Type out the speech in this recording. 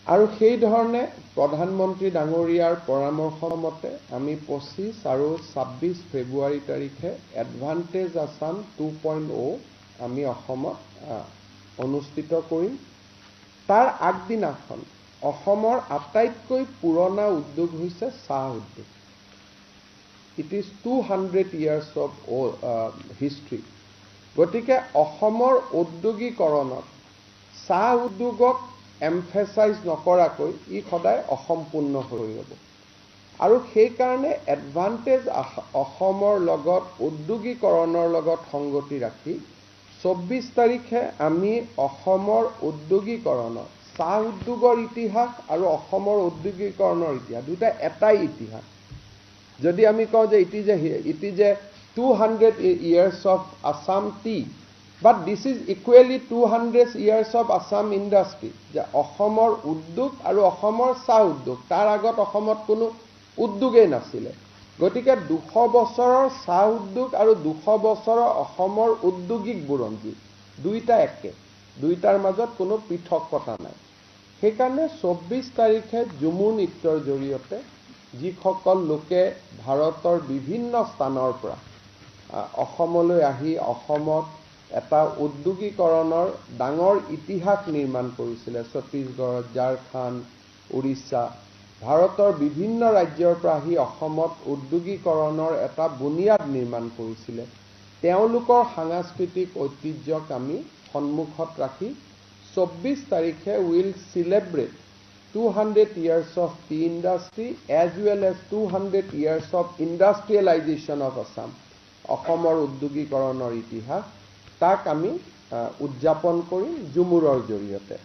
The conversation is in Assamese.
আৰু সেই ধৰণে প্ৰধানমন্ত্ৰী ডাঙৰীয়াৰ পৰামৰ্শ মতে আমি 25 আৰু 26 ফেব্ৰুৱাৰী তাৰিখে এডভান্টেজ আছাম 2.0 আমি অসমত অনুষ্ঠিত কৰিম। তাৰ আগদিনাখন অসমৰ আটাইতকৈ পুৰণা উদ্যোগ হৈছে চাহ উদ্যোগ। It is 200 years of history. গতিকে অসমৰ ঔদ্যোগিকৰণত চাহ উদ্যোগক এমফেচাইজ নকৰাকৈ ই সদায় অসম্পূৰ্ণ হৈ ৰ'ব। আৰু সেইকাৰণে এডভান্টেজ অসমৰ লগত ঔদ্যোগিকৰণৰ লগত সংগতি ৰাখি 24 তাৰিখে আমি অসমৰ ঔদ্যোগিকৰণৰ চাহ উদ্যোগৰ ইতিহাস আৰু অসমৰ ঔদ্যোগিকৰণৰ ইতিহাস দুটা এটাই ইতিহাস। যদি আমি কওঁ যে it is a 200 years of Assam tea, but this is equally 200 years of Assam industry. যে অসমৰ উদ্যোগ আৰু অসমৰ চাহ উদ্যোগ, তাৰ আগত অসমত কোনো উদ্যোগেই নাছিলে। গতিকে 200 বছৰৰ চাহ উদ্যোগ আৰু 200 বছৰৰ অসমৰ উদ্যোগিক বুৰঞ্জী দুইটা একে, দুইটাৰ মাজত কোনো পৃথকতা নাই। সেইকাৰণে 24 তাৰিখে ঝুমুৰ নৃত্যৰ জৰিয়তে যিসকল লোকে ভাৰতৰ বিভিন্ন স্থানৰ পৰা অসমলৈ আহি অসমত এটা উদ্যোগিকৰণৰ ডাঙৰ ইতিহাস নিৰ্মাণ কৰিছিলে, ছত্তীশগড়, ঝাৰখণ্ড, উৰিষ্যা, ভাৰতৰ বিভিন্ন ৰাজ্যৰ পৰা আহি অসমত উদ্যোগিকৰণৰ এটা বুনিয়াদ নিৰ্মাণ কৰিছিলে, তেওঁলোকৰ সাংস্কৃতিক ঐতিহ্যক আমি সন্মুখত ৰাখি 24 তাৰিখে will celebrate 200 years of tea industry as well as 200 years of industrialization of Assam. অসমৰ উদ্যোগিকৰণৰ ইতিহাস তাক আমি উদযাপন কৰিম ঝুমুৰৰ জৰিয়তে।